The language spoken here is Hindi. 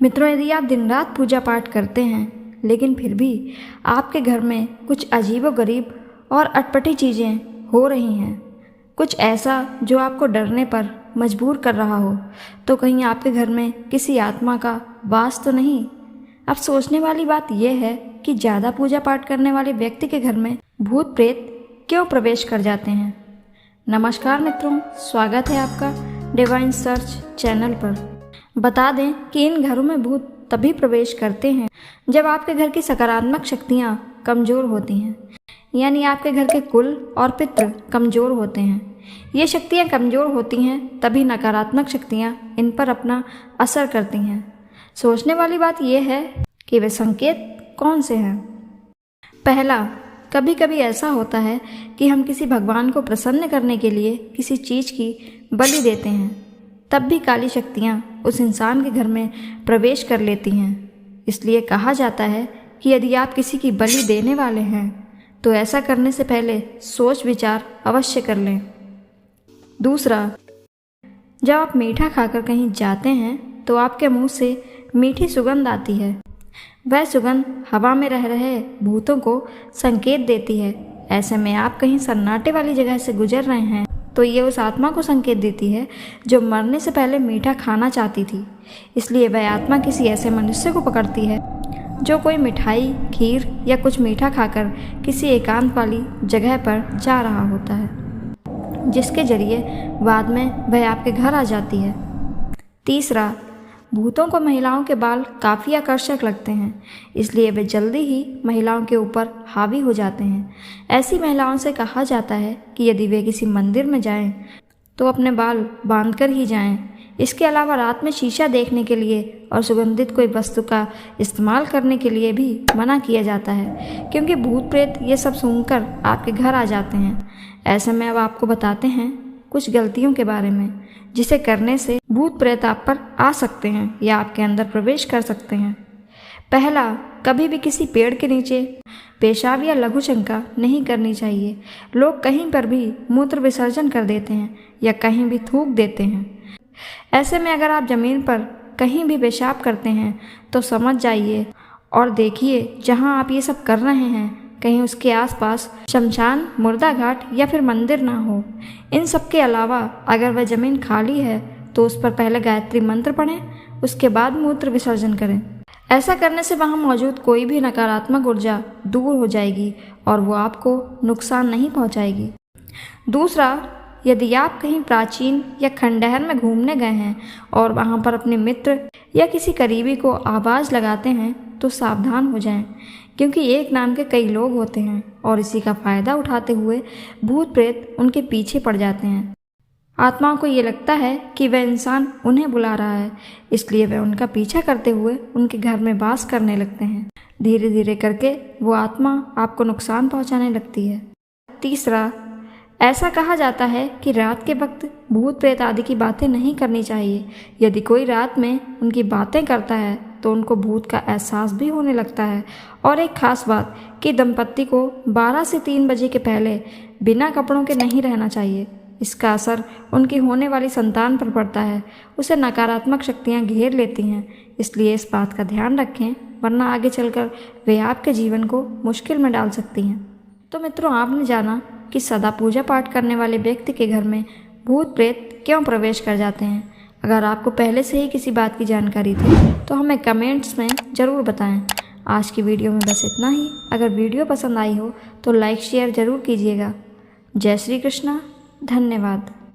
मित्रों, यदि आप दिन रात पूजा पाठ करते हैं लेकिन फिर भी आपके घर में कुछ अजीबोगरीब और अटपटी चीज़ें हो रही हैं, कुछ ऐसा जो आपको डरने पर मजबूर कर रहा हो, तो कहीं आपके घर में किसी आत्मा का वास तो नहीं। अब सोचने वाली बात यह है कि ज़्यादा पूजा पाठ करने वाले व्यक्ति के घर में भूत प्रेत क्यों प्रवेश कर जाते हैं। नमस्कार मित्रों, स्वागत है आपका डिवाइन सर्च चैनल पर। बता दें कि इन घरों में भूत तभी प्रवेश करते हैं जब आपके घर की सकारात्मक शक्तियाँ कमज़ोर होती हैं, यानी आपके घर के कुल और पितृ कमज़ोर होते हैं। ये शक्तियाँ कमज़ोर होती हैं तभी नकारात्मक शक्तियाँ इन पर अपना असर करती हैं। सोचने वाली बात यह है कि वे संकेत कौन से हैं। पहला, कभी कभी ऐसा होता है कि हम किसी भगवान को प्रसन्न करने के लिए किसी चीज़ की बलि देते हैं, तब भी काली शक्तियाँ उस इंसान के घर में प्रवेश कर लेती हैं। इसलिए कहा जाता है कि यदि आप किसी की बलि देने वाले हैं तो ऐसा करने से पहले सोच विचार अवश्य कर लें। दूसरा, जब आप मीठा खाकर कहीं जाते हैं तो आपके मुंह से मीठी सुगंध आती है। वह सुगंध हवा में रह रहे भूतों को संकेत देती है। ऐसे में आप कहीं सन्नाटे वाली जगह से गुजर रहे हैं तो ये उस आत्मा को संकेत देती है जो मरने से पहले मीठा खाना चाहती थी। इसलिए वह आत्मा किसी ऐसे मनुष्य को पकड़ती है जो कोई मिठाई, खीर या कुछ मीठा खाकर किसी एकांत वाली जगह पर जा रहा होता है, जिसके जरिए बाद में वह आपके घर आ जाती है। तीसरा, भूतों को महिलाओं के बाल काफ़ी आकर्षक लगते हैं, इसलिए वे जल्दी ही महिलाओं के ऊपर हावी हो जाते हैं। ऐसी महिलाओं से कहा जाता है कि यदि वे किसी मंदिर में जाएं तो अपने बाल बांधकर ही जाएं। इसके अलावा रात में शीशा देखने के लिए और सुगंधित कोई वस्तु का इस्तेमाल करने के लिए भी मना किया जाता है, क्योंकि भूत प्रेत ये सब सूंघकर आपके घर आ जाते हैं। ऐसे में अब आपको बताते हैं कुछ गलतियों के बारे में जिसे करने से भूत प्रेत आप पर आ सकते हैं या आपके अंदर प्रवेश कर सकते हैं। पहला, कभी भी किसी पेड़ के नीचे पेशाब या लघु शंका नहीं करनी चाहिए। लोग कहीं पर भी मूत्र विसर्जन कर देते हैं या कहीं भी थूक देते हैं। ऐसे में अगर आप ज़मीन पर कहीं भी पेशाब करते हैं तो समझ जाइए और देखिए जहां आप ये सब कर रहे हैं कहीं उसके आसपास शमशान, मुर्दा घाट या फिर मंदिर ना हो। इन सब के अलावा अगर वह ज़मीन खाली है तो उस पर पहले गायत्री मंत्र पढ़ें, उसके बाद मूत्र विसर्जन करें। ऐसा करने से वहाँ मौजूद कोई भी नकारात्मक ऊर्जा दूर हो जाएगी और वो आपको नुकसान नहीं पहुँचाएगी। दूसरा, यदि आप कहीं प्राचीन या खंडहर में घूमने गए हैं और वहाँ पर अपने मित्र या किसी करीबी को आवाज़ लगाते हैं तो सावधान हो जाएं, क्योंकि एक नाम के कई लोग होते हैं और इसी का फ़ायदा उठाते हुए भूत प्रेत उनके पीछे पड़ जाते हैं। आत्माओं को ये लगता है कि वह इंसान उन्हें बुला रहा है, इसलिए वह उनका पीछा करते हुए उनके घर में वास करने लगते हैं। धीरे धीरे करके वो आत्मा आपको नुकसान पहुंचाने लगती है। तीसरा, ऐसा कहा जाता है कि रात के वक्त भूत प्रेत आदि की बातें नहीं करनी चाहिए। यदि कोई रात में उनकी बातें करता है तो उनको भूत का एहसास भी होने लगता है। और एक ख़ास बात कि दंपत्ति को 12 से 3 बजे के पहले बिना कपड़ों के नहीं रहना चाहिए। इसका असर उनकी होने वाली संतान पर पड़ता है, उसे नकारात्मक शक्तियाँ घेर लेती हैं। इसलिए इस बात का ध्यान रखें, वरना आगे चलकर वे आपके जीवन को मुश्किल में डाल सकती हैं। तो मित्रों, आपने जाना कि सदा पूजा पाठ करने वाले व्यक्ति के घर में भूत प्रेत क्यों प्रवेश कर जाते हैं। अगर आपको पहले से ही किसी बात की जानकारी थी तो हमें कमेंट्स में ज़रूर बताएं। आज की वीडियो में बस इतना ही। अगर वीडियो पसंद आई हो तो लाइक शेयर ज़रूर कीजिएगा। जय श्री कृष्णा, धन्यवाद।